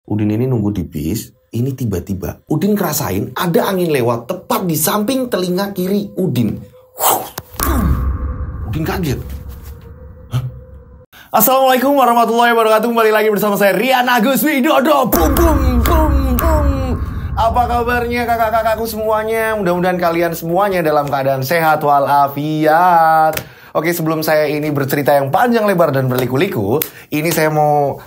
Udin ini nunggu di bis. Ini tiba-tiba Udin ngerasain ada angin lewat tepat di samping telinga kiri Udin. Udin kaget. Hah? Assalamualaikum warahmatullahi wabarakatuh. Kembali lagi bersama saya Rian Agus Widodo. Bum bum bum bum. Apa kabarnya kakak-kakakku semuanya? Mudah-mudahan kalian semuanya dalam keadaan sehat walafiat. Oke, sebelum saya ini bercerita yang panjang lebar dan berliku-liku, ini saya mau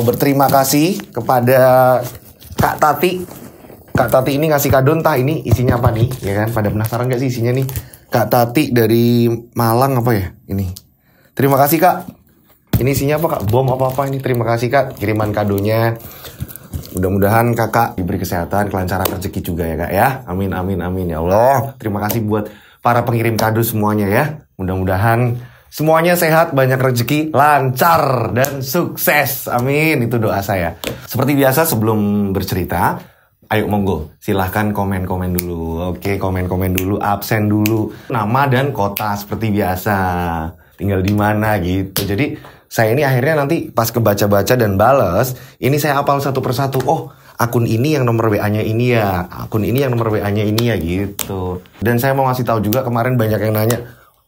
berterima kasih kepada Kak Tati. Kak Tati ini ngasih kado, entah ini isinya apa nih, ya kan? Pada penasaran gak sih isinya nih? Kak Tati dari Malang apa ya? Ini. Terima kasih Kak. Ini isinya apa Kak? Bom apa-apa ini? Terima kasih Kak, kiriman kadonya. Mudah-mudahan kakak diberi kesehatan, kelancaran rezeki juga ya Kak ya. Amin, amin, amin ya Allah. Terima kasih buat para pengirim kado semuanya ya. Mudah-mudahan semuanya sehat, banyak rezeki, lancar, dan sukses. Amin, itu doa saya. Seperti biasa sebelum bercerita, ayo monggo, silahkan komen-komen dulu. Oke, komen-komen dulu, absen dulu. Nama dan kota seperti biasa. Tinggal di mana gitu. Jadi, saya ini akhirnya nanti pas kebaca-baca dan bales, ini saya hafal satu persatu. Oh, akun ini yang nomor WA-nya ini ya. Akun ini yang nomor WA-nya ini ya gitu. Dan saya mau ngasih tahu juga, kemarin banyak yang nanya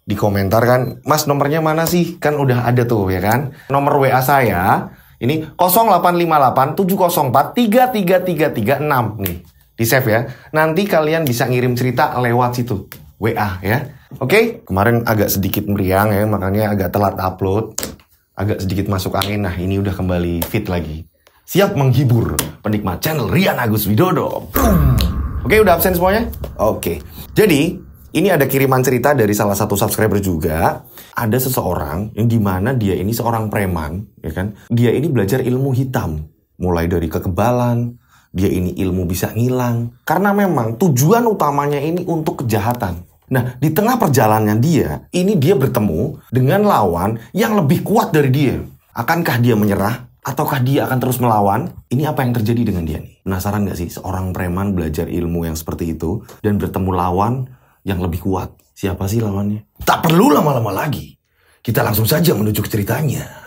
di komentar kan, Mas nomornya mana sih? Kan udah ada tuh ya kan. Nomor WA saya ini 0858-704-33336 nih. Di save ya. Nanti kalian bisa ngirim cerita lewat situ, WA ya. Oke, kemarin agak sedikit meriang ya, makanya agak telat upload. Agak sedikit masuk angin. Nah, ini udah kembali fit lagi. Siap menghibur penikmat channel Rian Agus Widodo. Boom. Oke, udah absen semuanya? Oke. Jadi ini ada kiriman cerita dari salah satu subscriber juga. Ada seseorang yang dimana dia ini seorang preman, ya kan? Dia ini belajar ilmu hitam, mulai dari kekebalan. Dia ini ilmu bisa ngilang, karena memang tujuan utamanya ini untuk kejahatan. Nah, di tengah perjalanannya dia bertemu dengan lawan yang lebih kuat dari dia. Akankah dia menyerah? Ataukah dia akan terus melawan? Ini apa yang terjadi dengan dia nih? Penasaran gak sih? Seorang preman belajar ilmu yang seperti itu dan bertemu lawan yang lebih kuat. Siapa sih lawannya? Tak perlu lama-lama lagi. Kita langsung saja menuju ke ceritanya.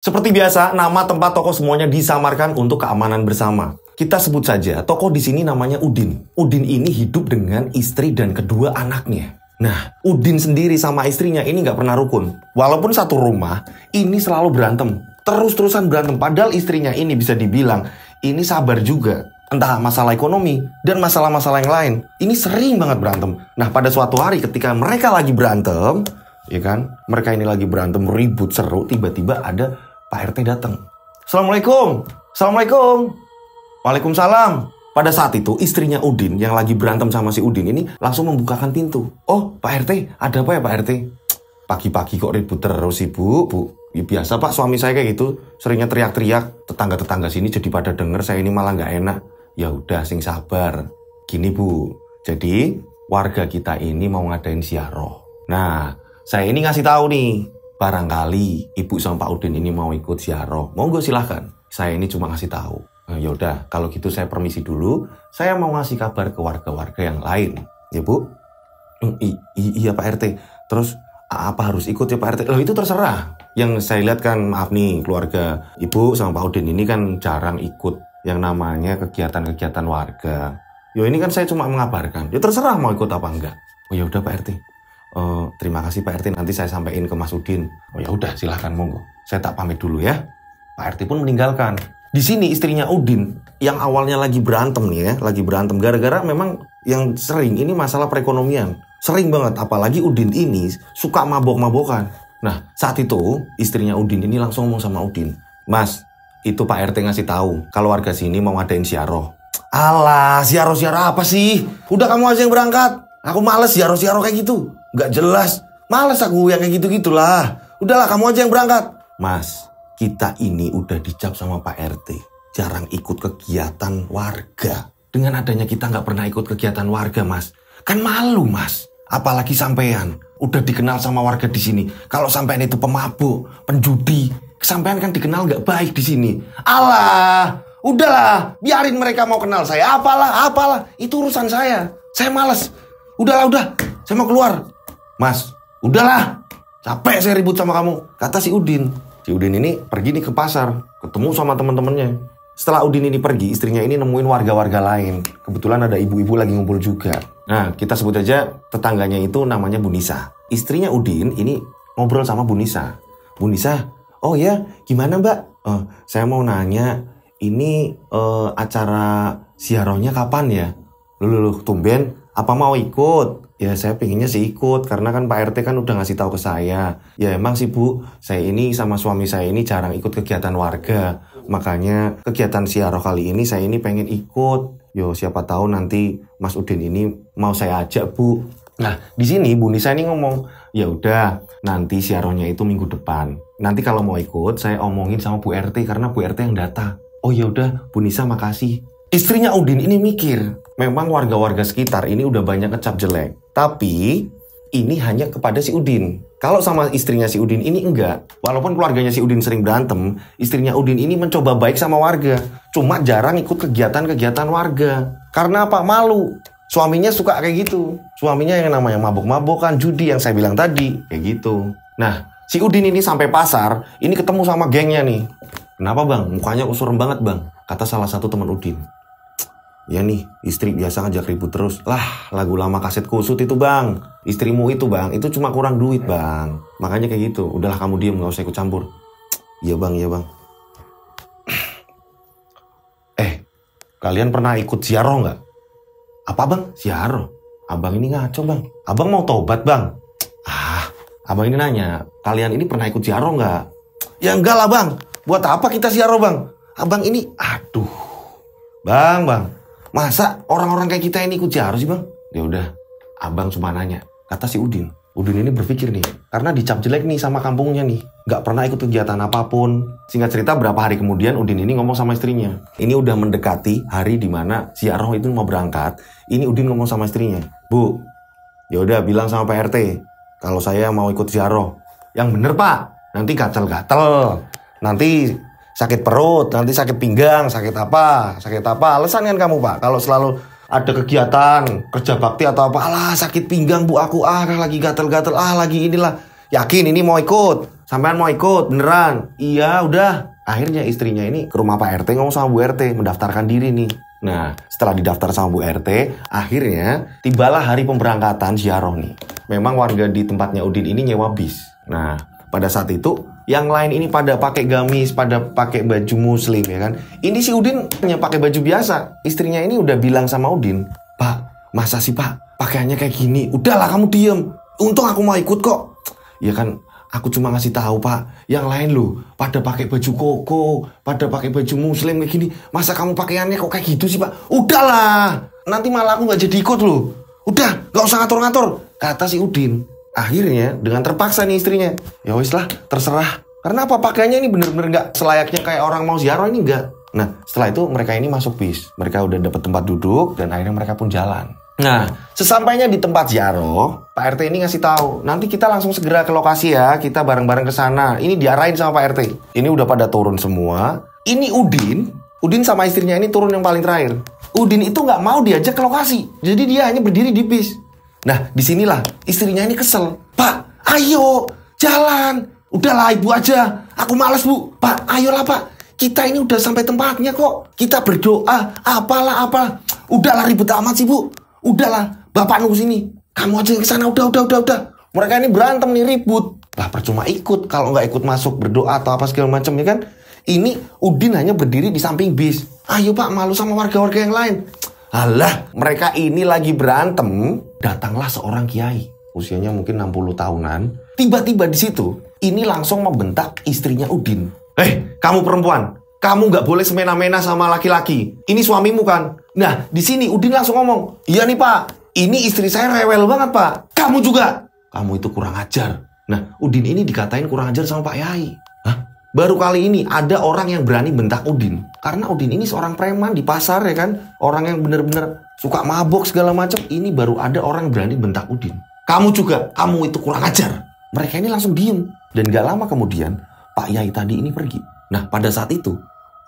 Seperti biasa, nama, tempat, tokoh semuanya disamarkan untuk keamanan bersama. Kita sebut saja, tokoh di sini namanya Udin. Udin ini hidup dengan istri dan kedua anaknya. Nah, Udin sendiri sama istrinya ini nggak pernah rukun. Walaupun satu rumah, ini selalu berantem. Terus-terusan berantem. Padahal istrinya ini bisa dibilang, ini sabar juga. Entah masalah ekonomi dan masalah-masalah yang lain. Ini sering banget berantem. Nah, pada suatu hari ketika mereka lagi berantem, ya kan? Mereka ini lagi berantem, ribut, seru. Tiba-tiba ada Pak RT datang. Assalamualaikum. Assalamualaikum. Waalaikumsalam. Pada saat itu istrinya Udin yang lagi berantem sama si Udin ini langsung membukakan pintu. Oh Pak RT, ada apa ya Pak RT? Pagi-pagi kok ribut terus ibu, Bu. Ya, biasa Pak, suami saya kayak gitu. Seringnya teriak-teriak. Tetangga-tetangga sini jadi pada denger saya ini malah nggak enak. Ya udah, sing sabar. Gini Bu, jadi warga kita ini mau ngadain ziarah. Nah, saya ini ngasih tahu nih. Barangkali ibu sama Pak Udin ini mau ikut ziarah. Monggo silahkan. Saya ini cuma ngasih tahu. Nah, yaudah, kalau gitu saya permisi dulu. Saya mau ngasih kabar ke warga-warga yang lain. Ya Bu? Iya Pak RT. Terus apa harus ikut ya Pak RT? Loh itu terserah. Yang saya lihat kan, maaf nih, keluarga ibu sama Pak Udin ini kan jarang ikut yang namanya kegiatan-kegiatan warga. Yo ini kan saya cuma mengabarkan. Ya terserah mau ikut apa enggak. Oh ya udah Pak RT. Terima kasih Pak RT, nanti saya sampaikan ke Mas Udin. Oh ya udah, silahkan monggo. Saya tak pamit dulu ya. Pak RT pun meninggalkan. Di sini istrinya Udin yang awalnya lagi berantem nih ya, lagi berantem gara-gara memang yang sering ini masalah perekonomian. Sering banget, apalagi Udin ini suka mabok-mabokan. Nah, saat itu istrinya Udin ini langsung ngomong sama Udin, Mas, itu Pak RT ngasih tahu kalau warga sini mau ngadain ziarah. Alah, ziarah-ziarah apa sih? Udah kamu aja yang berangkat. Aku males ziarah-ziarah kayak gitu. Gak jelas. Males aku yang kayak gitu-gitulah. Udahlah kamu aja yang berangkat. Mas, kita ini udah dicap sama Pak RT. Jarang ikut kegiatan warga. Dengan adanya kita gak pernah ikut kegiatan warga Mas. Kan malu Mas. Apalagi sampean udah dikenal sama warga di sini. Kalau sampean itu pemabuk, penjudi, sampean kan dikenal nggak baik di sini. Alah, udahlah, biarin mereka mau kenal saya. Apalah, itu urusan saya. Saya males. Udahlah, saya mau keluar. Mas, udahlah, capek saya ribut sama kamu, kata si Udin. Si Udin ini pergi nih ke pasar, ketemu sama teman-temannya. Setelah Udin ini pergi, istrinya ini nemuin warga-warga lain. Kebetulan ada ibu-ibu lagi ngumpul juga. Nah, kita sebut aja tetangganya itu namanya Bu Nisa. Istrinya Udin ini ngobrol sama Bu Nisa. Bu Nisa, oh ya, gimana Mbak? Saya mau nanya, ini acara ziarahnya kapan ya? Loh, tumben, apa mau ikut? Ya saya pengennya sih ikut, karena kan Pak RT kan udah ngasih tahu ke saya. Ya emang sih Bu, saya ini sama suami saya ini jarang ikut kegiatan warga. Makanya kegiatan ziarah kali ini saya ini pengen ikut. Yo siapa tahu nanti Mas Udin ini mau saya ajak Bu. Nah di sini Bu Nisa ini ngomong, ya udah nanti ziarahnya itu minggu depan. Nanti kalau mau ikut saya omongin sama Bu RT karena Bu RT yang data. Oh ya udah Bu Nisa makasih. Istrinya Udin ini mikir, memang warga-warga sekitar ini udah banyak ngecap jelek. Tapi ini hanya kepada si Udin. Kalau sama istrinya si Udin ini enggak. Walaupun keluarganya si Udin sering berantem, istrinya Udin ini mencoba baik sama warga. Cuma jarang ikut kegiatan-kegiatan warga. Karena apa? Malu. Suaminya suka kayak gitu. Suaminya yang namanya mabuk-mabukan, judi yang saya bilang tadi. Kayak gitu. Nah, si Udin ini sampai pasar, ini ketemu sama gengnya nih. Kenapa bang? Mukanya usuram banget bang. Kata salah satu teman Udin. Ya nih, istri biasa ngajak ribut terus. Lah, lagu lama kaset kusut itu bang. Istrimu itu bang, itu cuma kurang duit bang. Makanya kayak gitu. Udahlah kamu diem, gak usah ikut campur. Iya bang. Kalian pernah ikut ziarah gak? Apa bang? Ziarah? Abang ini ngaco bang. Abang mau tobat bang? Abang ini nanya, kalian ini pernah ikut ziarah gak? Ya enggak lah bang. Buat apa kita ziarah bang? Abang ini, aduh. Bang. Masa orang-orang kayak kita ini ikut ziarah sih bang? Ya udah, abang cuma nanya. Kata si Udin. Udin ini berpikir nih, karena dicap jelek nih sama kampungnya nih. Gak pernah ikut kegiatan apapun. Singkat cerita berapa hari kemudian Udin ini ngomong sama istrinya. Ini udah mendekati hari dimana ziarah itu mau berangkat. Ini Udin ngomong sama istrinya. Bu, ya udah bilang sama Pak RT. Kalau saya mau ikut ziarah. Yang bener pak, nanti gatel-gatel. Nanti sakit perut, nanti sakit pinggang, sakit apa. Alasan kan kamu pak, kalau selalu ada kegiatan, kerja bakti atau apa. Alah sakit pinggang bu aku, lagi gatel-gatel, lagi inilah. Yakin ini mau ikut? Sampean mau ikut, beneran? Iya udah. Akhirnya istrinya ini ke rumah Pak RT ngomong sama Bu RT, mendaftarkan diri nih. Nah setelah didaftar sama Bu RT, akhirnya tibalah hari pemberangkatan ziarah nih. Memang warga di tempatnya Udin ini nyewa bis. Nah pada saat itu yang lain ini pada pakai gamis, pada pakai baju muslim ya kan. Ini si Udin hanya pakai baju biasa. Istrinya ini udah bilang sama Udin, Pak, masa sih Pak pakaiannya kayak gini? Udahlah kamu diem. Untung aku mau ikut kok. Ya kan, aku cuma ngasih tahu Pak. Yang lain loh, pada pakai baju koko, pada pakai baju muslim kayak gini. Masa kamu pakaiannya kok kayak gitu sih Pak? Udahlah, nanti malah aku nggak jadi ikut loh. Udah, nggak usah ngatur-ngatur. Kata si Udin. Akhirnya dengan terpaksa nih istrinya, ya wis lah terserah. Karena apa pakaiannya ini bener-bener gak selayaknya kayak orang mau ziarah ini enggak. Nah setelah itu mereka ini masuk bis. Mereka udah dapet tempat duduk dan akhirnya mereka pun jalan. Nah sesampainya di tempat ziarah, Pak RT ini ngasih tahu, nanti kita langsung segera ke lokasi ya, kita bareng-bareng ke sana. Ini diarahin sama Pak RT. Ini udah pada turun semua. Ini Udin sama istrinya ini turun yang paling terakhir. Udin itu nggak mau diajak ke lokasi, jadi dia hanya berdiri di bis. Nah, disinilah istrinya ini kesel. Pak, ayo, jalan. Udahlah ibu aja. Aku malas bu. Pak, ayolah pak. Kita ini udah sampai tempatnya kok. Kita berdoa. Apalah. Udahlah ribet amat sih bu. Udahlah, bapak nunggu sini. Kamu aja yang kesana. Udah. Mereka ini berantem nih ribut. Lah percuma ikut. Kalau nggak ikut masuk berdoa atau apa segala macam ya kan. Ini Udin hanya berdiri di samping bis. Ayo pak, malu sama warga-warga yang lain. Alah, mereka ini lagi berantem. Datanglah seorang kiai, usianya mungkin 60 tahunan. Tiba-tiba di situ, ini langsung membentak istrinya Udin. Kamu perempuan, kamu nggak boleh semena-mena sama laki-laki. Ini suamimu kan? Nah, di sini Udin langsung ngomong, iya nih pak, ini istri saya rewel banget pak. Kamu juga. Kamu itu kurang ajar. Nah, Udin ini dikatain kurang ajar sama Pak Yai. Baru kali ini ada orang yang berani bentak Udin. Karena Udin ini seorang preman di pasar ya kan. Orang yang bener-bener suka mabok segala macam. Ini baru ada orang yang berani bentak Udin. Kamu juga, kamu itu kurang ajar. Mereka ini langsung diem. Dan gak lama kemudian, Pak Yai tadi ini pergi. Nah, pada saat itu,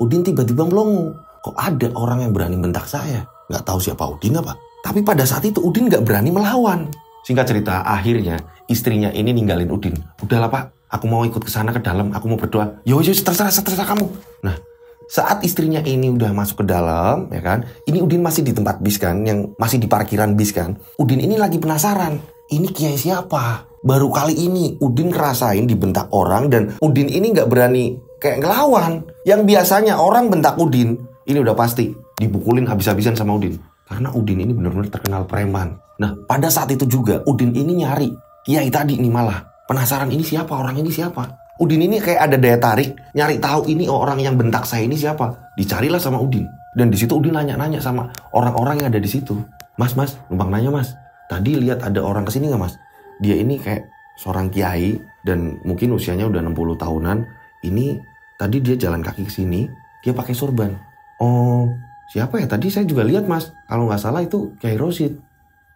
Udin tiba-tiba melongo. Kok ada orang yang berani bentak saya? Gak tahu siapa Udin apa. Tapi pada saat itu, Udin gak berani melawan. Singkat cerita, akhirnya istrinya ini ninggalin Udin. Udahlah Pak, aku mau ikut ke sana ke dalam, aku mau berdoa. Yo, terserah kamu. Nah, saat istrinya ini udah masuk ke dalam, ya kan? Ini Udin masih di tempat bis kan, yang masih di parkiran bis kan. Udin ini lagi penasaran. Ini kiai siapa? Baru kali ini Udin ngerasain dibentak orang dan Udin ini nggak berani kayak ngelawan. Yang biasanya orang bentak Udin, ini udah pasti dipukulin habis-habisan sama Udin. Karena Udin ini benar-benar terkenal preman. Nah, pada saat itu juga Udin ini nyari kiai tadi ini malah. Penasaran ini siapa, orang ini siapa. Udin ini kayak ada daya tarik, nyari tahu ini orang yang bentak saya ini siapa. Dicarilah sama Udin. Dan di situ Udin nanya-nanya sama orang-orang yang ada di situ. Mas, numpang nanya mas. Tadi lihat ada orang kesini nggak mas? Dia ini kayak seorang kiai dan mungkin usianya udah 60 tahunan. Ini tadi dia jalan kaki kesini, dia pakai sorban. Oh, siapa ya? Tadi saya juga lihat mas. Kalau nggak salah itu Kiai Rosid.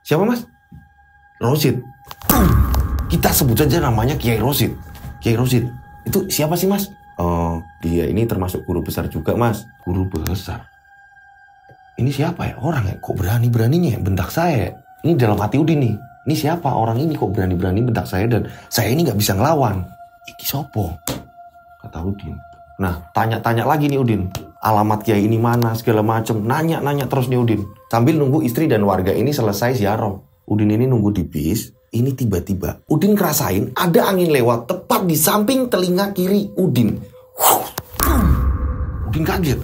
Siapa mas? Rosid. Kita sebut saja namanya Kiai Rosid. Kiai Rosid. Itu siapa sih mas? Oh, dia ini termasuk guru besar juga mas. Guru besar. Ini siapa ya? Orang ya? Kok berani-beraninya bentak saya ya? Ini dalam hati Udin nih. Ini siapa orang ini kok berani-berani bentak saya dan saya ini gak bisa ngelawan. Iki sopo? Kata Udin. Nah, tanya-tanya lagi nih Udin. Alamat kiai ini mana segala macem. Nanya-nanya terus nih Udin. Sambil nunggu istri dan warga ini selesai ziarah. Udin ini nunggu di bis. Ini tiba-tiba Udin ngerasain ada angin lewat tepat di samping telinga kiri Udin. Udin kaget.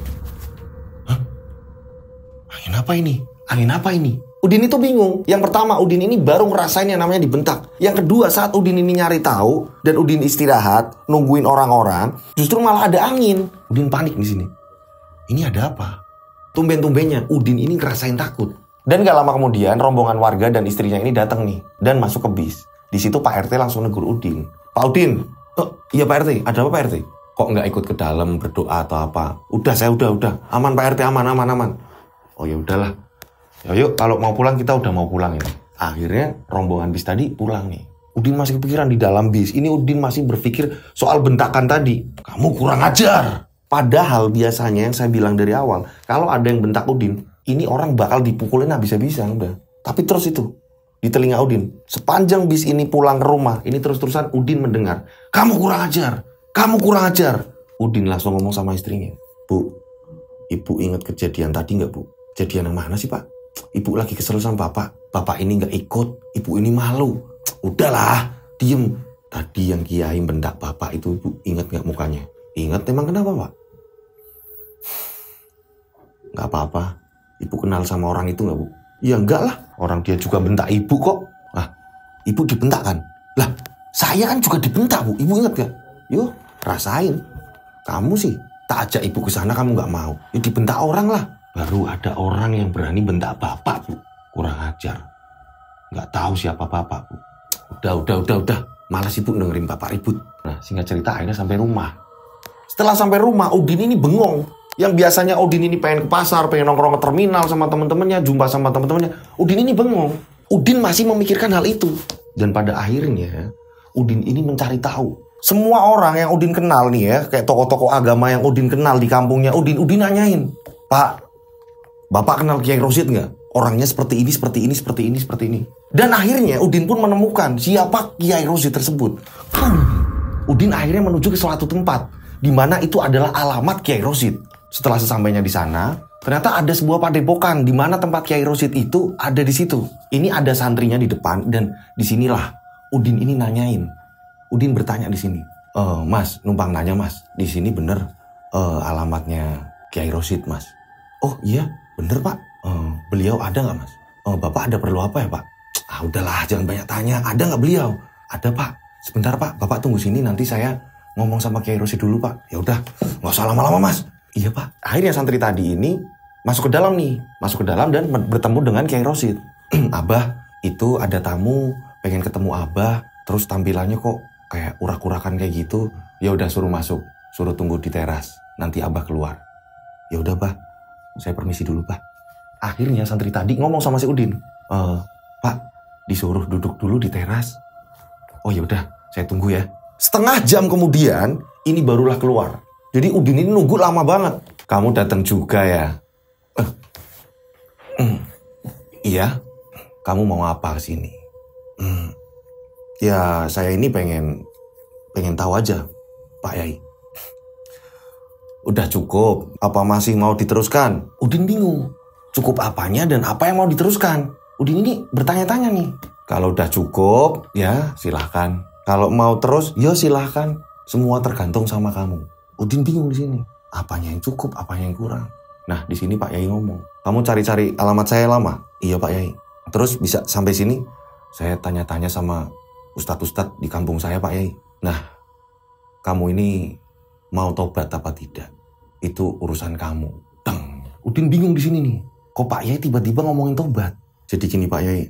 Hah? Angin apa ini? Angin apa ini? Udin itu bingung. Yang pertama, Udin ini baru ngerasain yang namanya dibentak. Yang kedua, saat Udin ini nyari tahu dan Udin istirahat, nungguin orang-orang, justru malah ada angin. Udin panik di sini. Ini ada apa? Tumben-tumbennya, Udin ini ngerasain takut. Dan gak lama kemudian, rombongan warga dan istrinya ini datang nih dan masuk ke bis. Di situ Pak RT langsung negur Udin. Pak Udin, iya Pak RT, ada apa Pak RT? Kok nggak ikut ke dalam berdoa atau apa? Udah, saya udah. Aman Pak RT, aman. Oh ya udahlah. Yuk, kalau mau pulang kita udah mau pulang ini. Akhirnya rombongan bis tadi pulang nih. Udin masih kepikiran di dalam bis. Ini Udin masih berpikir soal bentakan tadi. Kamu kurang ajar. Padahal biasanya yang saya bilang dari awal, kalau ada yang bentak Udin, ini orang bakal dipukulin habis-habisan udah. Tapi terus itu di telinga Udin. Sepanjang bis ini pulang ke rumah, ini terus-terusan Udin mendengar, kamu kurang ajar. Udin langsung ngomong sama istrinya. Bu, ibu ingat kejadian tadi nggak bu? Kejadian yang mana sih pak? Ibu lagi kesel sama bapak. Bapak ini gak ikut. Ibu ini malu. Udahlah, diem. Tadi yang kiai bentak bapak itu ibu ingat gak mukanya? Ingat emang kenapa pak? Gak apa-apa. Ibu kenal sama orang itu gak bu? Ya enggak lah. Orang dia juga bentak ibu kok. Lah, ibu dibentak kan? Lah, saya kan juga dibentak bu. Ibu ingat gak? Yuk, rasain. Kamu sih tak ajak ibu ke sana kamu gak mau. Ya dibentak orang lah. Baru ada orang yang berani bentak bapak, bu. Kurang ajar. Nggak tahu siapa bapak, bu. Udah. Malas ibu dengerin bapak ribut. Nah, singkat cerita akhirnya sampai rumah. Setelah sampai rumah, Udin ini bengong. Yang biasanya Udin ini pengen ke pasar, pengen nongkrong ke terminal sama teman-temannya, jumpa sama teman-temannya. Udin ini bengong. Udin masih memikirkan hal itu. Dan pada akhirnya, Udin ini mencari tahu. Semua orang yang Udin kenal nih ya, kayak tokoh-tokoh agama yang Udin kenal di kampungnya, Udin nanyain. Pak, Bapak kenal Kiai Rosid nggak? Orangnya seperti ini. Dan akhirnya Udin pun menemukan siapa Kiai Rosid tersebut. Udin akhirnya menuju ke suatu tempat di mana itu adalah alamat Kiai Rosid. Setelah sesampainya di sana, ternyata ada sebuah padepokan di mana tempat Kiai Rosid itu ada di situ. Ini ada santrinya di depan dan disinilah Udin ini nanyain. Udin bertanya di sini. Mas, numpang nanya mas, di sini bener alamatnya Kiai Rosid mas? Oh iya. Bener pak, beliau ada nggak mas? Bapak ada perlu apa ya pak? Udahlah jangan banyak tanya, ada nggak beliau? Ada pak, sebentar pak, bapak tunggu sini nanti saya ngomong sama Kiai Rosid dulu pak. Ya udah, nggak usah lama-lama mas. Iya pak. Akhirnya santri tadi ini masuk ke dalam dan bertemu dengan Kiai Rosid. Abah, itu ada tamu pengen ketemu abah, terus tampilannya kok kayak urak-urakan kayak gitu. Ya udah suruh masuk, suruh tunggu di teras, nanti abah keluar. Ya udah bah. Saya permisi dulu, Pak. Akhirnya santri tadi ngomong sama si Udin. Pak, disuruh duduk dulu di teras. Oh ya udah, saya tunggu ya. Setengah jam kemudian, ini barulah keluar. Jadi Udin ini nunggu lama banget. Kamu datang juga ya? Iya. Kamu mau apa kesini? Ya saya ini pengen tahu aja, Pak Yai. Udah cukup, apa masih mau diteruskan? Udin bingung. Cukup apanya dan apa yang mau diteruskan? Udin ini bertanya-tanya nih. Kalau udah cukup, ya silahkan. Kalau mau terus, ya silahkan. Semua tergantung sama kamu. Udin bingung di sini. Apanya yang cukup, apanya yang kurang? Nah, di sini Pak Yai ngomong. Kamu cari-cari alamat saya lama? Iya Pak Yai. Terus bisa sampai sini? Saya tanya-tanya sama ustadz-ustadz di kampung saya Pak Yai. Nah, kamu ini mau tobat apa tidak? Itu urusan kamu. Deng. Udin bingung di sini nih. Kok Pak Yai tiba-tiba ngomongin tobat? Jadi gini Pak Yai.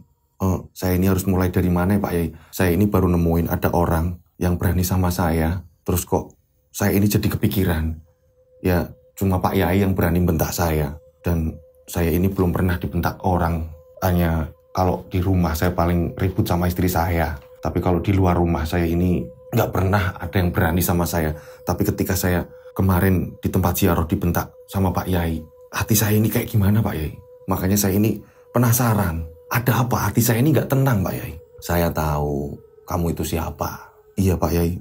Saya ini harus mulai dari mana ya Pak Yai? Saya ini baru nemuin ada orang yang berani sama saya. Terus kok saya ini jadi kepikiran. Ya cuma Pak Yai yang berani bentak saya. Dan saya ini belum pernah dibentak orang. Hanya kalau di rumah saya paling ribut sama istri saya. Tapi kalau di luar rumah saya ini nggak pernah ada yang berani sama saya. Tapi ketika saya kemarin di tempat ziarah dibentak sama Pak Yai, hati saya ini kayak gimana Pak Yai? Makanya saya ini penasaran. Ada apa? Hati saya ini nggak tenang Pak Yai. Saya tahu kamu itu siapa. Iya Pak Yai.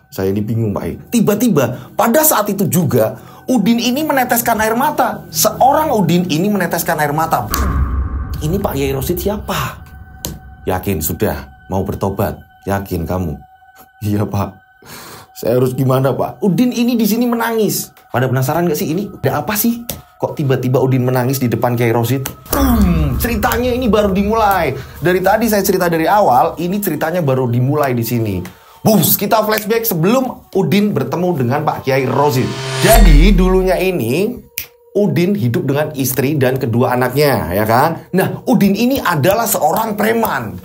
Saya ini bingung Pak Yai. Tiba-tiba pada saat itu juga Udin ini meneteskan air mata. Seorang Udin ini meneteskan air mata. Ini Pak Yai Rosid siapa? Yakin sudah mau bertobat? Yakin kamu? Iya Pak. Saya harus gimana Pak? Udin ini di sini menangis. Pada penasaran gak sih ini ada apa sih? Kok tiba-tiba Udin menangis di depan Kiai Rosid? Ceritanya ini baru dimulai. Dari tadi saya cerita dari awal, ini ceritanya baru dimulai di sini. Bus, kita flashback sebelum Udin bertemu dengan Pak Kiai Rosid. Jadi dulunya ini Udin hidup dengan istri dan kedua anaknya, ya kan? Nah, Udin ini adalah seorang preman.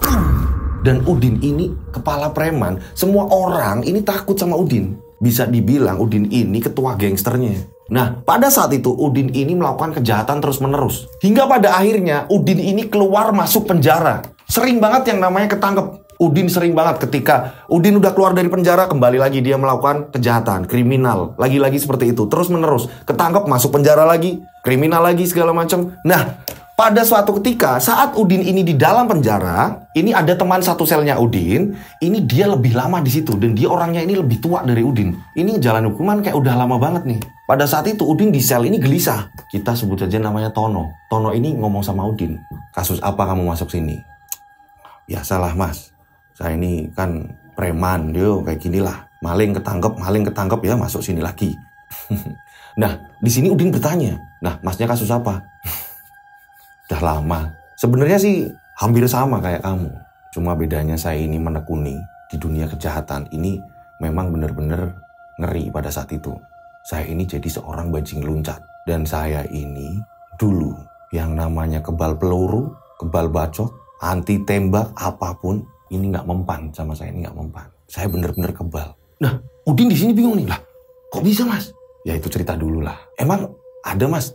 Dan Udin ini kepala preman. Semua orang ini takut sama Udin. Bisa dibilang Udin ini ketua gangsternya. Nah, pada saat itu Udin ini melakukan kejahatan terus-menerus. Hingga pada akhirnya Udin ini keluar masuk penjara. Sering banget yang namanya ketangkep. Udin sering banget ketika Udin udah keluar dari penjara, kembali lagi dia melakukan kejahatan, kriminal. Lagi-lagi seperti itu, terus-menerus. Ketangkep, masuk penjara lagi, kriminal lagi, segala macam. Nah, pada suatu ketika saat Udin ini di dalam penjara, ini ada teman satu selnya Udin, ini dia lebih lama di situ dan dia orangnya ini lebih tua dari Udin. Ini jalan hukuman kayak udah lama banget nih. Pada saat itu Udin di sel ini gelisah. Kita sebut saja namanya Tono. Tono ini ngomong sama Udin, "Kasus apa kamu masuk sini?" "Biasalah Mas, saya ini kan preman, yo kayak ginilah. Maling ketangkep ya masuk sini lagi." Nah, di sini Udin bertanya, "Nah, Masnya kasus apa?" "Udah lama. Sebenarnya sih hampir sama kayak kamu. Cuma bedanya saya ini menekuni di dunia kejahatan. Ini memang benar-benar ngeri pada saat itu. Saya ini jadi seorang bajing loncat. Dan saya ini dulu yang namanya kebal peluru, kebal bacok, anti tembak, apapun. Ini nggak mempan sama saya, ini nggak mempan. Saya bener-bener kebal." Nah, Udin di sini bingung nih, "Lah, kok bisa Mas?" "Ya itu cerita dulu lah." "Emang ada Mas,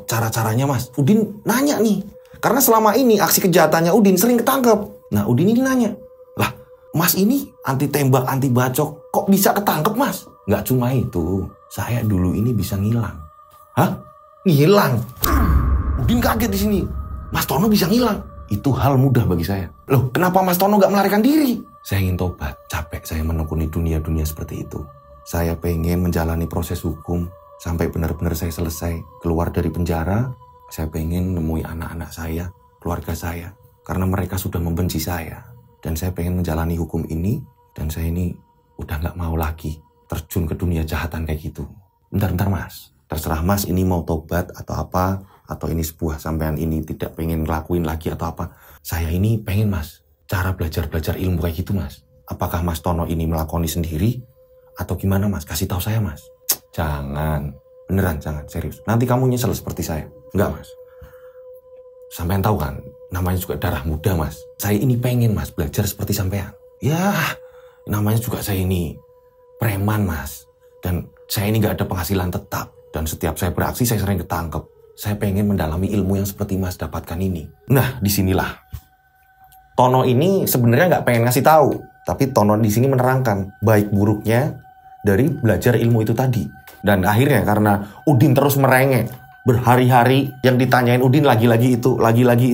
cara-caranya Mas?" Udin nanya nih. Karena selama ini aksi kejahatannya Udin sering ketangkep. Nah, Udin ini nanya, "Lah, Mas ini anti tembak, anti bacok, kok bisa ketangkep Mas?" "Nggak cuma itu, saya dulu ini bisa ngilang." "Hah? Ngilang?" Udin kaget di sini. Mas Tono bisa ngilang? Itu hal mudah bagi saya. "Loh, kenapa Mas Tono gak melarikan diri?" "Saya ingin tobat. Capek saya menekuni dunia-dunia seperti itu. Saya pengen menjalani proses hukum sampai benar-benar saya selesai. Keluar dari penjara, saya pengen nemui anak-anak saya, keluarga saya. Karena mereka sudah membenci saya. Dan saya pengen menjalani hukum ini, dan saya ini udah gak mau lagi terjun ke dunia jahatan kayak gitu." "Bentar Mas. Terserah Mas ini mau tobat atau apa. Atau ini sebuah sampean ini tidak pengen ngelakuin lagi atau apa. Saya ini pengen Mas, cara belajar ilmu kayak gitu Mas. Apakah Mas Tono ini melakoni sendiri? Atau gimana Mas? Kasih tahu saya Mas." "Jangan. Beneran jangan, serius. Nanti kamu nyesel seperti saya." "Enggak Mas. Sampean tahu kan, namanya juga darah muda Mas. Saya ini pengen Mas belajar seperti sampean." "Ya, namanya juga saya ini preman Mas. Dan saya ini gak ada penghasilan tetap. Dan setiap saya beraksi saya sering ketangkep. Saya pengen mendalami ilmu yang seperti Mas dapatkan ini." Nah, disinilah Tono ini sebenarnya nggak pengen ngasih tahu, tapi Tono di sini menerangkan baik buruknya dari belajar ilmu itu tadi. Dan akhirnya karena Udin terus merengek, berhari-hari yang ditanyain Udin lagi-lagi itu, lagi-lagi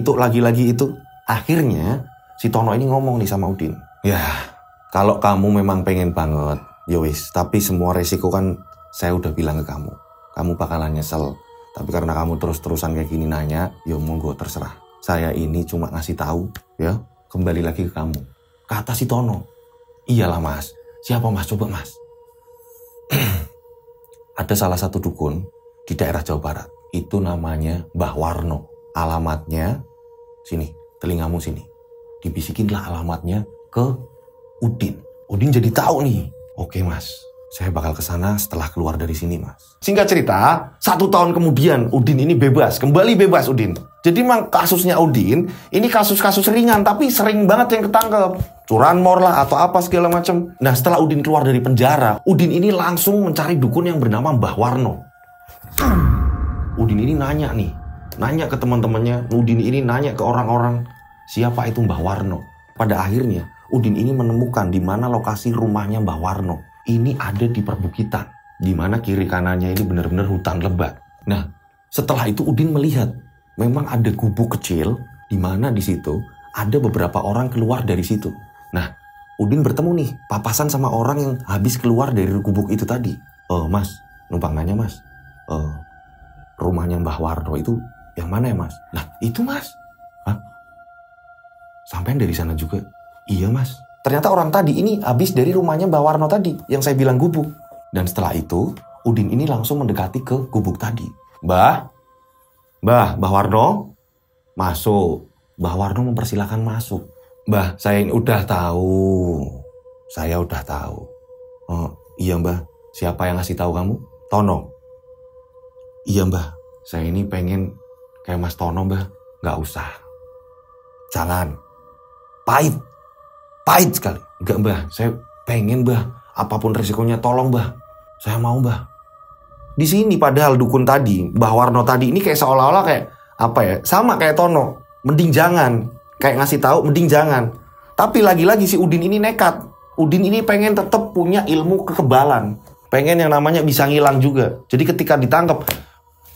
itu. Akhirnya si Tono ini ngomong nih sama Udin. Ya, kalau kamu memang pengen banget, yowis. Tapi semua resiko kan saya udah bilang ke kamu. Kamu bakalan nyesel. Tapi karena kamu terus-terusan kayak gini nanya, ya monggo terserah. Saya ini cuma ngasih tahu, ya. Kembali lagi ke kamu. Kata si Tono. Iyalah mas. Siapa mas? Coba mas. Ada salah satu dukun di daerah Jawa Barat. Itu namanya Mbah Warno. Alamatnya sini, telingamu sini. Dibisikinlah alamatnya ke Udin. Udin jadi tahu nih. Oke mas, saya bakal kesana setelah keluar dari sini mas. Singkat cerita, 1 tahun kemudian Udin ini bebas. Kembali bebas Udin. Jadi memang kasusnya Udin, ini kasus-kasus ringan. Tapi sering banget yang ketangkep. Curanmor lah atau apa segala macam. Nah setelah Udin keluar dari penjara, Udin ini langsung mencari dukun yang bernama Mbah Warno. Udin ini nanya nih. Nanya ke teman-temannya. Udin ini nanya ke orang-orang. Siapa itu Mbah Warno? Pada akhirnya Udin ini menemukan di mana lokasi rumahnya Mbah Warno. Ini ada di perbukitan, di mana kiri kanannya ini benar-benar hutan lebat. Nah, setelah itu Udin melihat memang ada gubuk kecil di mana di situ ada beberapa orang keluar dari situ. Nah, Udin bertemu nih papasan sama orang yang habis keluar dari gubuk itu tadi. Mas, numpang nanya mas, rumahnya Mbah Warno itu yang mana ya mas? Nah, itu mas. Hah? Sampean dari sana juga? Iya mas. Ternyata orang tadi ini habis dari rumahnya Mbah Warno tadi, yang saya bilang gubuk. Dan setelah itu, Udin ini langsung mendekati ke gubuk tadi. Mbah Warno, masuk. Mbah Warno mempersilahkan masuk. Mbah, saya ini udah tahu. Saya udah tahu. Oh, iya mbah. Siapa yang ngasih tahu kamu? Tono. Iya mbah. Saya ini pengen kayak Mas Tono mbah. Gak usah. Jangan. Pahit sekali. Enggak mbah, saya pengen mbah. Apapun resikonya tolong mbah. Saya mau mbah. Di sini padahal dukun tadi, Mbah Warno tadi ini kayak seolah-olah kayak apa ya? Sama kayak Tono. Mending jangan. Kayak ngasih tahu mending jangan. Tapi lagi-lagi si Udin ini nekat. Udin ini pengen tetap punya ilmu kekebalan. Pengen yang namanya bisa ngilang juga. Jadi ketika ditangkap,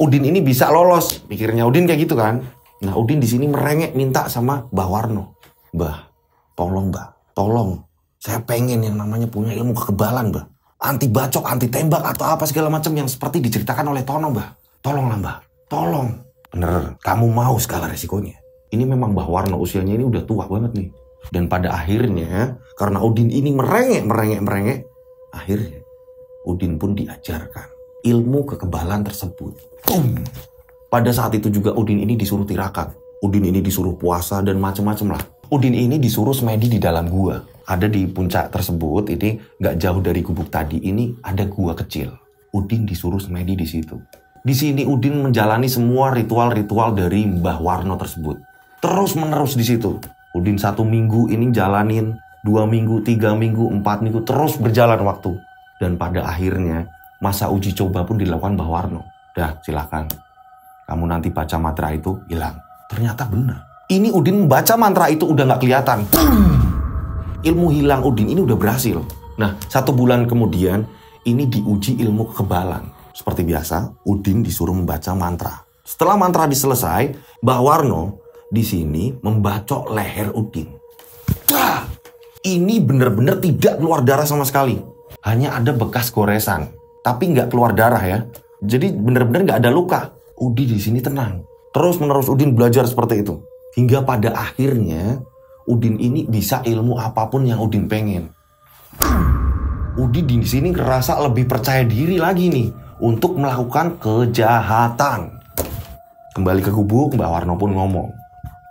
Udin ini bisa lolos. Pikirnya Udin kayak gitu kan. Nah Udin di sini merengek minta sama Mbah Warno. Mbah, tolong mbah. Tolong, saya pengen yang namanya punya ilmu kekebalan, mbah. Anti bacok, anti tembak, atau apa segala macam yang seperti diceritakan oleh Tono, mbah. Tolonglah, mbah. Tolong. Bener, kamu mau segala resikonya. Ini memang Mbah Warno usianya ini udah tua banget nih. Dan pada akhirnya, karena Udin ini merengek, akhirnya Udin pun diajarkan ilmu kekebalan tersebut. Boom. Pada saat itu juga Udin ini disuruh tirakat. Udin ini disuruh puasa dan macam-macam lah. Udin ini disuruh semedi di dalam gua. Ada di puncak tersebut, ini gak jauh dari gubuk tadi, ini ada gua kecil. Udin disuruh semedi di situ. Di sini Udin menjalani semua ritual-ritual dari Mbah Warno tersebut. Terus menerus di situ. Udin 1 minggu ini jalanin, 2 minggu, 3 minggu, 4 minggu, terus berjalan waktu. Dan pada akhirnya, masa uji coba pun dilakukan Mbah Warno. Dah, silakan. Kamu nanti baca mantra itu, hilang. Ternyata benar. Ini Udin membaca mantra itu udah gak kelihatan. Ilmu hilang Udin ini udah berhasil. Nah, 1 bulan kemudian ini diuji ilmu kekebalan. Seperti biasa, Udin disuruh membaca mantra. Setelah mantra diselesai, Mbah Warno di sini membacok leher Udin. Ini benar-benar tidak keluar darah sama sekali. Hanya ada bekas goresan, tapi nggak keluar darah ya. Jadi benar-benar nggak ada luka. Udin di sini tenang. Terus-menerus Udin belajar seperti itu. Hingga pada akhirnya Udin ini bisa ilmu apapun yang Udin pengen. Udin di sini ngerasa lebih percaya diri lagi nih untuk melakukan kejahatan. Kembali ke gubuk, Mbah Warno pun ngomong,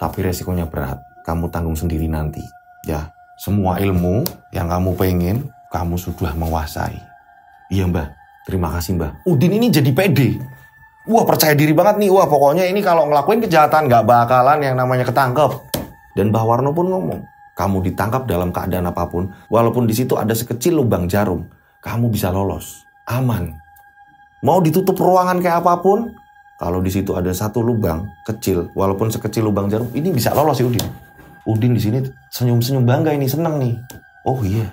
tapi resikonya berat, kamu tanggung sendiri nanti. Ya, semua ilmu yang kamu pengen, kamu sudah menguasai. Iya mbah, terima kasih mbah. Udin ini jadi pede. Wah percaya diri banget nih, wah pokoknya ini kalau ngelakuin kejahatan gak bakalan yang namanya ketangkep. Dan Mbah Warno pun ngomong, kamu ditangkap dalam keadaan apapun, walaupun di situ ada sekecil lubang jarum, kamu bisa lolos, aman. Mau ditutup ruangan kayak apapun, kalau di situ ada 1 lubang kecil, walaupun sekecil lubang jarum, ini bisa lolos ya Udin. Udin di sini senyum-senyum bangga ini, seneng nih. Oh iya,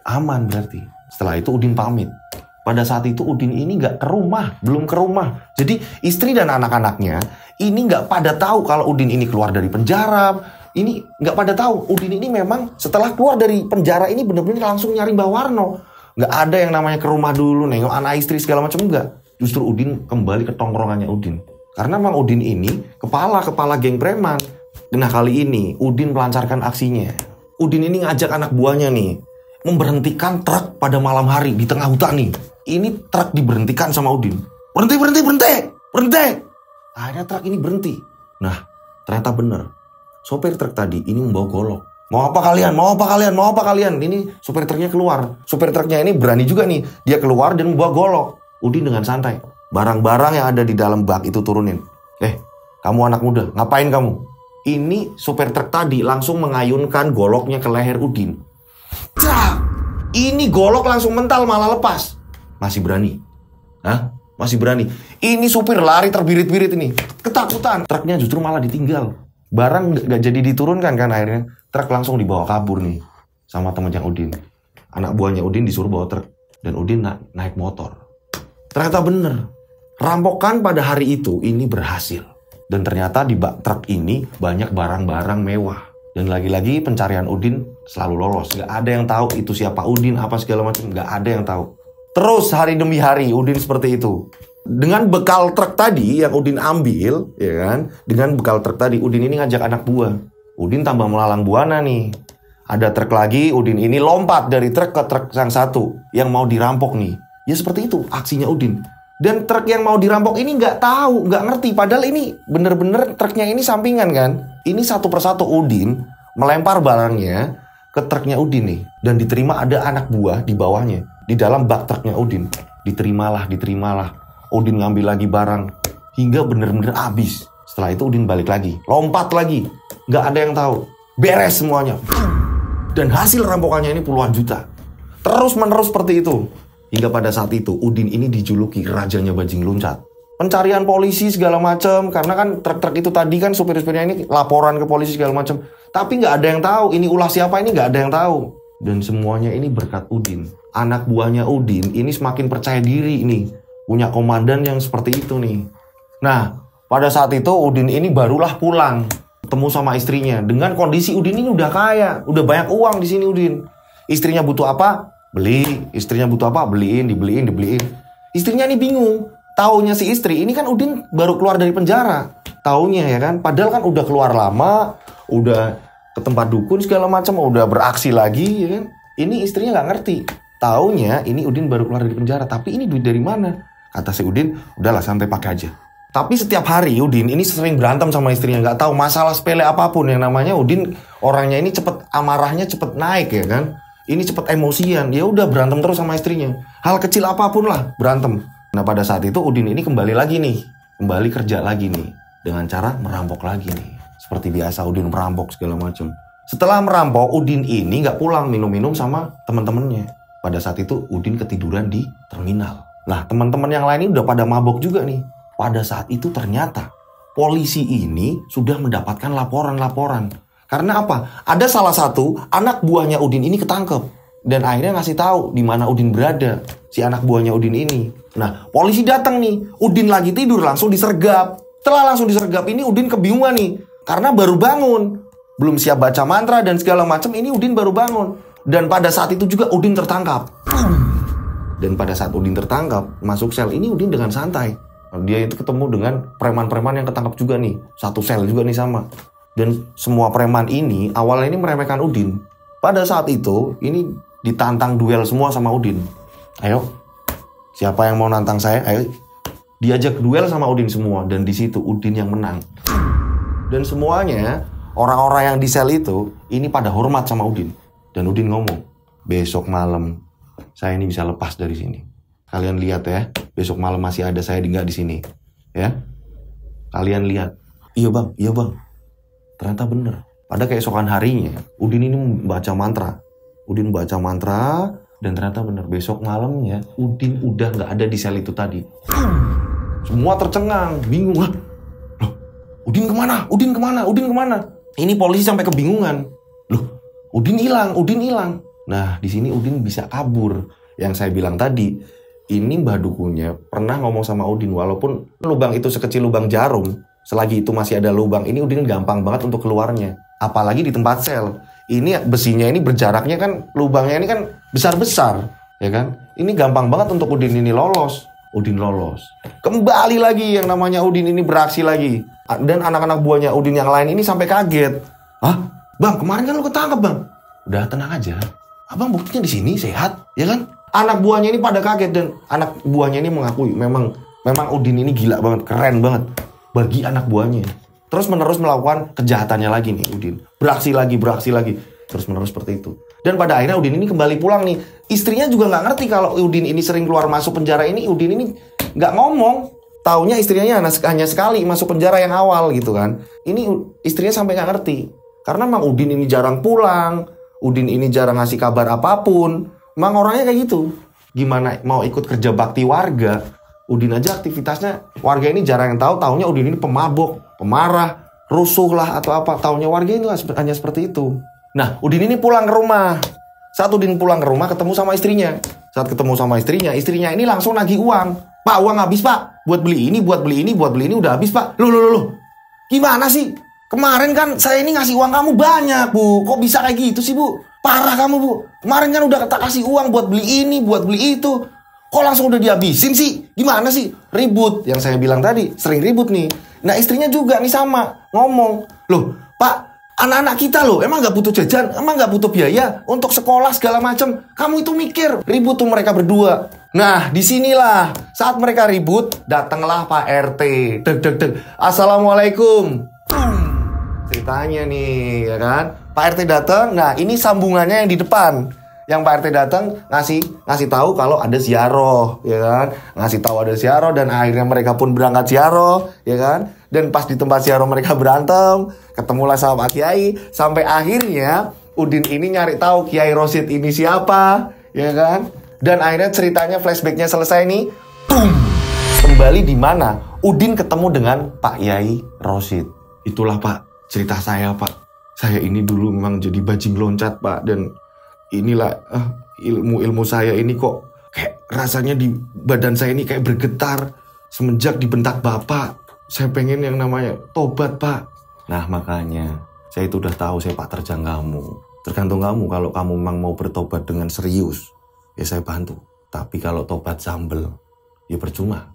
aman berarti. Setelah itu Udin pamit. Pada saat itu Udin ini nggak ke rumah, belum ke rumah. Jadi istri dan anak-anaknya ini nggak pada tahu kalau Udin ini keluar dari penjara. Ini nggak pada tahu. Udin ini memang setelah keluar dari penjara ini benar-benar langsung nyari Mbah Warno. Nggak ada yang namanya ke rumah dulu, nengok anak istri segala macam, nggak. Justru Udin kembali ke tongkrongannya Udin. Karena memang Udin ini kepala geng preman. Nah kali ini Udin melancarkan aksinya. Udin ini ngajak anak buahnya nih memberhentikan truk pada malam hari di tengah hutan nih. Ini truk diberhentikan sama Udin. Berhenti. Akhirnya truk ini berhenti. Nah ternyata bener. Sopir truk tadi ini membawa golok. Mau apa kalian? Ini sopir truknya keluar. Sopir truknya ini berani juga nih. Dia keluar dan membawa golok. Udin dengan santai. Barang-barang yang ada di dalam bak itu turunin. Kamu anak muda, ngapain kamu? Ini sopir truk tadi langsung mengayunkan goloknya ke leher Udin. Ini golok langsung mental, malah lepas. Masih berani? Masih berani. Ini supir lari terbirit-birit ini. Ketakutan. Truknya justru malah ditinggal. Barang gak jadi diturunkan kan akhirnya. Truk langsung dibawa kabur nih sama temannya Udin. Anak buahnya Udin disuruh bawa truk. Dan Udin naik motor. Ternyata bener. Rampokan pada hari itu ini berhasil. Dan ternyata di bak truk ini banyak barang-barang mewah. Dan lagi-lagi pencarian Udin selalu lolos. Gak ada yang tahu itu siapa Udin, apa segala macam. Gak ada yang tahu. Terus hari demi hari Udin seperti itu. Dengan bekal truk tadi yang Udin ambil, ya kan? Dengan bekal truk tadi, Udin ini ngajak anak buah. Udin tambah melalang buana nih. Ada truk lagi, Udin ini lompat dari truk ke truk yang satu yang mau dirampok nih. Ya seperti itu aksinya Udin. Dan truk yang mau dirampok ini nggak tahu, nggak ngerti. Padahal ini bener-bener truknya ini sampingan kan. Ini satu persatu Udin melempar barangnya ke truknya Udin nih. Dan diterima ada anak buah di bawahnya. Di dalam bak truknya Udin. Diterimalah. Udin ngambil lagi barang. Hingga bener-bener habis. Setelah itu Udin balik lagi. Lompat lagi. Nggak ada yang tahu. Beres semuanya. Dan hasil rampokannya ini puluhan juta. Terus menerus seperti itu. Hingga pada saat itu Udin ini dijuluki rajanya bajing loncat. Pencarian polisi segala macam. Karena kan truk-truk itu tadi kan supir-supirnya ini laporan ke polisi segala macam. Tapi nggak ada yang tahu. Ini ulah siapa ini nggak ada yang tahu. Dan semuanya ini berkat Udin. Anak buahnya Udin ini semakin percaya diri nih. Punya komandan yang seperti itu nih. Nah pada saat itu Udin ini barulah pulang. Ketemu sama istrinya. Dengan kondisi Udin ini udah kaya. Udah banyak uang di sini Udin. Istrinya butuh apa? Beli. Istrinya butuh apa? Dibeliin. Istrinya ini bingung. Taunya si istri, ini kan Udin baru keluar dari penjara. Taunya ya kan. Padahal kan udah keluar lama. Udah ke tempat dukun segala macam. Udah beraksi lagi ya kan. Ini istrinya gak ngerti. Taunya ini Udin baru keluar dari penjara. Tapi ini duit dari mana? Kata si Udin, udahlah santai pakai aja. Tapi setiap hari Udin ini sering berantem sama istrinya. Gak tahu masalah sepele apapun. Yang namanya Udin orangnya ini cepet amarahnya cepet naik ya kan. Ini cepet emosian. Ya udah berantem terus sama istrinya. Hal kecil apapun lah berantem. Nah pada saat itu Udin ini kembali lagi nih. Kembali kerja lagi nih. Dengan cara merampok lagi nih. Seperti biasa Udin merampok segala macam. Setelah merampok Udin ini gak pulang minum-minum sama teman-temannya. Pada saat itu Udin ketiduran di terminal. Lah teman-teman yang lain ini udah pada mabok juga nih. Pada saat itu ternyata polisi ini sudah mendapatkan laporan-laporan. Karena apa? Ada salah satu anak buahnya Udin ini ketangkep. Dan akhirnya ngasih tahu di mana Udin berada. Si anak buahnya Udin ini. Nah polisi datang nih. Udin lagi tidur langsung disergap. Setelah langsung disergap ini Udin kebingungan nih. Karena baru bangun. Belum siap baca mantra dan segala macam. Ini Udin baru bangun. Dan pada saat itu juga Udin tertangkap. Dan pada saat Udin tertangkap, masuk sel ini Udin dengan santai. Dia itu ketemu dengan preman-preman yang ketangkap juga nih. Satu sel juga nih sama. Dan semua preman ini awalnya ini meremehkan Udin. Pada saat itu, ini ditantang duel semua sama Udin. Ayo, siapa yang mau nantang saya? Ayo. Diajak duel sama Udin semua. Dan di situ Udin yang menang. Dan semuanya, orang-orang yang di sel itu, ini pada hormat sama Udin. Dan Udin ngomong, besok malam saya ini bisa lepas dari sini. Kalian lihat ya, besok malam masih ada saya nggak di sini, ya. Kalian lihat. Iya bang. Ternyata bener. Pada keesokan harinya, Udin ini membaca mantra. Udin baca mantra dan ternyata bener. Besok malamnya Udin udah nggak ada di sel itu tadi. Semua tercengang, bingung. Loh, Udin kemana? Ini polisi sampai kebingungan. Loh, Udin hilang, Udin hilang. Nah, di sini Udin bisa kabur. Yang saya bilang tadi, ini Mbah Dukunya pernah ngomong sama Udin, walaupun lubang itu sekecil lubang jarum, selagi itu masih ada lubang, ini Udin gampang banget untuk keluarnya. Apalagi di tempat sel. Ini besinya ini berjaraknya kan, lubangnya ini kan besar-besar, ya kan? Ini gampang banget untuk Udin ini lolos. Udin lolos. Kembali lagi yang namanya Udin ini beraksi lagi. Dan anak-anak buahnya Udin yang lain ini sampai kaget. Hah? Bang, kemarin kan lu ketangkep, Bang. Udah tenang aja. Abang buktinya di sini sehat, ya kan? Anak buahnya ini pada kaget dan anak buahnya ini mengakui memang Udin ini gila banget, keren banget bagi anak buahnya. Terus menerus melakukan kejahatannya lagi nih Udin. Beraksi lagi. Terus menerus seperti itu. Dan pada akhirnya Udin ini kembali pulang nih. Istrinya juga nggak ngerti kalau Udin ini sering keluar masuk penjara ini. Udin ini nggak ngomong. Taunya istrinya hanya sekali masuk penjara yang awal gitu kan. Ini istrinya sampai nggak ngerti. Karena Mang Udin ini jarang pulang. Udin ini jarang ngasih kabar apapun. Mang orangnya kayak gitu. Gimana mau ikut kerja bakti warga. Udin aja aktivitasnya warga ini jarang yang tahu. Taunya Udin ini pemabok, pemarah, rusuh lah atau apa. Taunya warga ini hanya seperti itu. Nah, Udin ini pulang ke rumah. Saat Udin pulang ke rumah ketemu sama istrinya. Saat ketemu sama istrinya ini langsung nagih uang. Pak, uang habis, Pak. Buat beli ini udah habis, Pak. Loh. Gimana sih? Kemarin kan saya ini ngasih uang kamu banyak, Bu. Kok bisa kayak gitu sih, Bu? Parah kamu, Bu. Kemarin kan udah tak kasih uang buat beli ini, buat beli itu. Kok langsung udah dihabisin sih? Gimana sih? Ribut. Yang saya bilang tadi, sering ribut nih. Nah, istrinya juga nih sama. Ngomong. Loh, Pak, anak-anak kita loh, emang gak butuh jajan, emang gak butuh biaya untuk sekolah segala macam. Kamu itu mikir, ribut tuh mereka berdua. Nah, disinilah saat mereka ribut, datanglah Pak RT. Deg. Assalamualaikum. Ceritanya nih, ya kan? Pak RT datang. Nah, ini sambungannya yang di depan. Yang Pak RT datang ngasih tahu kalau ada ziarah, ya kan? Ngasih tahu ada ziarah dan akhirnya mereka pun berangkat ziarah, ya kan? Dan pas di tempat ziarah mereka berantem, ketemulah sama Pak Kiai, sampai akhirnya Udin ini nyari tahu Kiai Rosid ini siapa, ya kan? Dan akhirnya ceritanya flashbacknya selesai nih. Kembali di mana Udin ketemu dengan Pak Kiai Rosid. Itulah Pak, cerita saya Pak. Saya ini dulu memang jadi bajing loncat Pak, dan inilah ilmu saya ini kok kayak rasanya di badan saya ini kayak bergetar semenjak dibentak Bapak. Saya pengen yang namanya tobat Pak. Nah makanya saya itu udah tahu saya Pak terjang kamu. Tergantung kamu, kalau kamu memang mau bertobat dengan serius, ya saya bantu. Tapi kalau tobat sambel, ya percuma.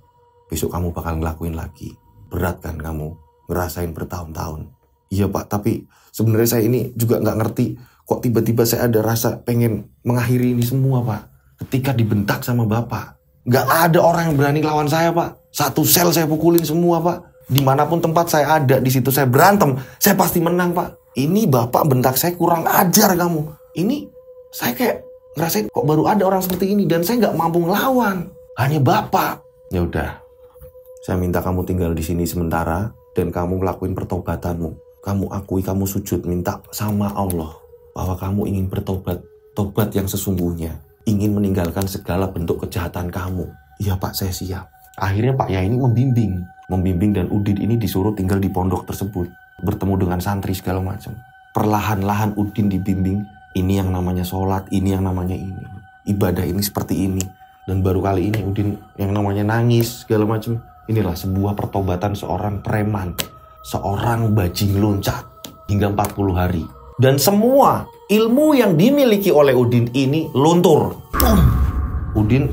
Besok kamu bakal ngelakuin lagi. Berat kan kamu ngerasain bertahun-tahun. Iya Pak, tapi sebenarnya saya ini juga nggak ngerti. Kok tiba-tiba saya ada rasa pengen mengakhiri ini semua Pak. Ketika dibentak sama Bapak. Nggak ada orang yang berani lawan saya Pak. Satu sel saya pukulin semua Pak. Dimanapun tempat saya ada, di situ saya berantem. Saya pasti menang Pak. Ini Bapak bentak saya kurang ajar kamu. Ini saya kayak ngerasain kok baru ada orang seperti ini. Dan saya nggak mampu ngelawan. Hanya Bapak. Ya udah. Saya minta kamu tinggal di sini sementara. Dan kamu ngelakuin pertobatanmu. Kamu akui, kamu sujud minta sama Allah bahwa kamu ingin bertobat, tobat yang sesungguhnya, ingin meninggalkan segala bentuk kejahatan kamu. Iya Pak, saya siap. Akhirnya Pak Yai ini membimbing dan Udin ini disuruh tinggal di pondok tersebut, bertemu dengan santri segala macam. Perlahan-lahan Udin dibimbing, ini yang namanya sholat, ini yang namanya ini, ibadah ini seperti ini. Dan baru kali ini Udin yang namanya nangis segala macam. Inilah sebuah pertobatan seorang preman, seorang bajing loncat hingga 40 hari. Dan semua ilmu yang dimiliki oleh Udin ini luntur. Udin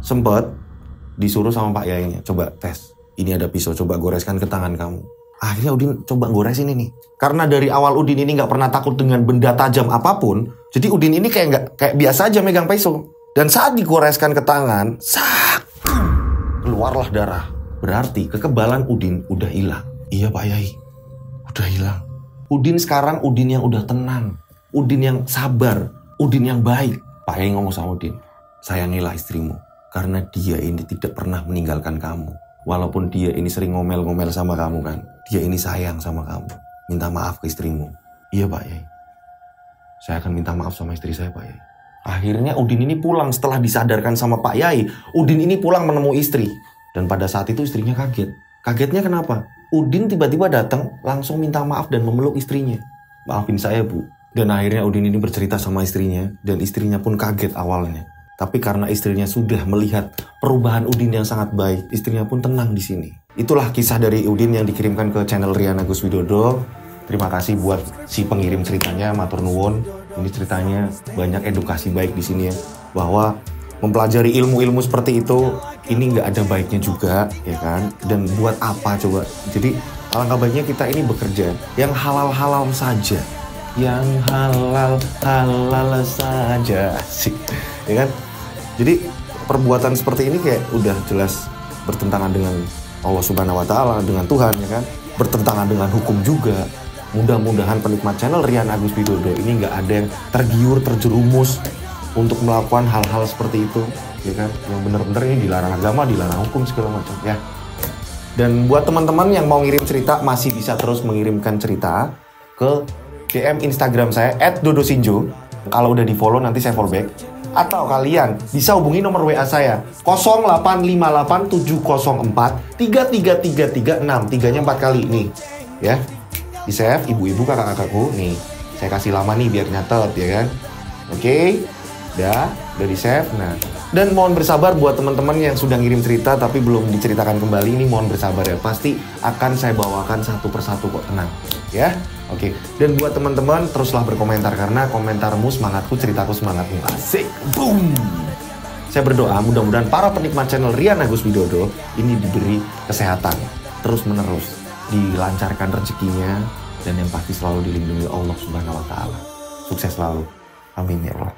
sempat disuruh sama Pak Yainya, coba tes. Ini ada pisau, coba goreskan ke tangan kamu. Akhirnya Udin coba goresin ini. Karena dari awal Udin ini nggak pernah takut dengan benda tajam apapun. Jadi Udin ini kayak biasa aja megang pisau. Dan saat digoreskan ke tangan, keluarlah darah. Berarti kekebalan Udin udah hilang. Iya Pak Yai, udah hilang. Udin sekarang Udin yang udah tenang, Udin yang sabar, Udin yang baik. Pak Yai ngomong sama Udin, sayangilah istrimu, karena dia ini tidak pernah meninggalkan kamu. Walaupun dia ini sering ngomel-ngomel sama kamu kan, dia ini sayang sama kamu. Minta maaf ke istrimu. Iya Pak Yai, saya akan minta maaf sama istri saya Pak Yai. Akhirnya Udin ini pulang setelah disadarkan sama Pak Yai. Udin ini pulang menemui istri. Dan pada saat itu istrinya kaget. Kagetnya kenapa? Udin tiba-tiba datang langsung minta maaf dan memeluk istrinya. Maafin saya, Bu. Dan akhirnya Udin ini bercerita sama istrinya, dan istrinya pun kaget awalnya. Tapi karena istrinya sudah melihat perubahan Udin yang sangat baik, istrinya pun tenang di sini. Itulah kisah dari Udin yang dikirimkan ke channel Rian Agus Widodo. Terima kasih buat si pengirim ceritanya, matur nuwun. Ini ceritanya banyak edukasi baik di sini ya, bahwa mempelajari ilmu-ilmu seperti itu ini nggak ada baiknya juga, ya kan? Dan buat apa coba? Jadi alangkah baiknya kita ini bekerja yang halal-halal saja. Yang halal saja sih, ya kan? Jadi perbuatan seperti ini kayak udah jelas bertentangan dengan Allah Subhanahu Wa Taala, dengan Tuhan, ya kan? Bertentangan dengan hukum juga. Mudah-mudahan penikmat channel Rian Agus Widodo ini nggak ada yang tergiur, terjerumus untuk melakukan hal-hal seperti itu, ya kan? Yang benar-benar ini dilarang agama, dilarang hukum segala macam, ya. Dan buat teman-teman yang mau ngirim cerita masih bisa terus mengirimkan cerita ke DM Instagram saya @dodosinjo. Kalau udah di follow nanti saya follow back. Atau kalian bisa hubungi nomor WA saya 085870433336. Tiganya 4 kali nih, ya. Di save ibu-ibu kakak-kakakku nih. Saya kasih lama nih biar nyatet, ya kan? Oke. Udah di save. Nah, dan mohon bersabar buat teman-teman yang sudah ngirim cerita tapi belum diceritakan kembali, ini mohon bersabar ya. Pasti akan saya bawakan satu persatu kok, tenang ya. Oke. Dan buat teman-teman teruslah berkomentar karena komentarmu semangatku, ceritaku semangatmu. Asik. Boom. Saya berdoa mudah-mudahan para penikmat channel Rian Agus Widodo ini diberi kesehatan terus menerus, dilancarkan rezekinya, dan yang pasti selalu dilindungi Allah Subhanahu Wa Taala. Sukses selalu. Amin ya Allah.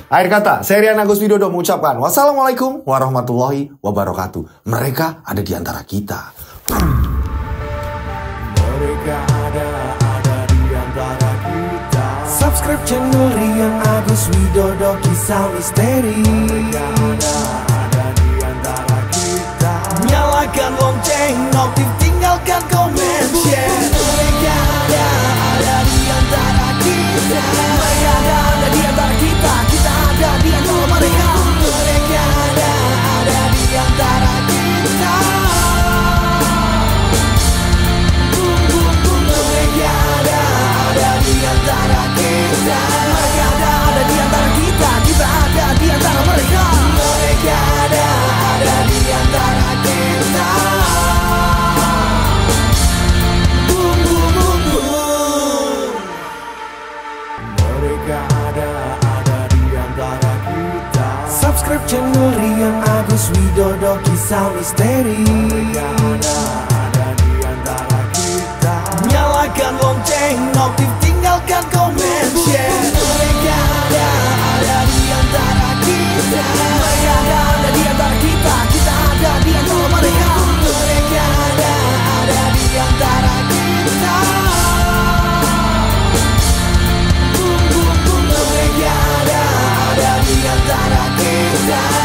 Akhir kata, saya Rian Agus Widodo mengucapkan wassalamualaikum warahmatullahi wabarakatuh. Mereka ada di antara kita. Mereka ada di antara kita. Subscribe channel Rian Agus Widodo, kisah misteri. Mereka ada di antara kita. Nyalakan lonceng, notif, tinggalkan komen, share. Mereka ada di antara kita. Mereka ada di antara kita. Kita ada di antara mereka. Mereka ada di antara kita. Mereka ada di antara kita. Mereka ada di antara kita. Kita ada di antara mereka. Mereka ada di antara kita. Mereka ada di antara kita. Subscribe channel Rian Agus Widodo, kisah misteri. Mereka ada di antara kita. Nyalakan lonceng, notif, tinggalkan komen, share. Mereka ada di antara kita. Mereka ada di antara kita. Kita ada di antara mereka. Mereka ada di antara kita. Mereka ada di antara kita.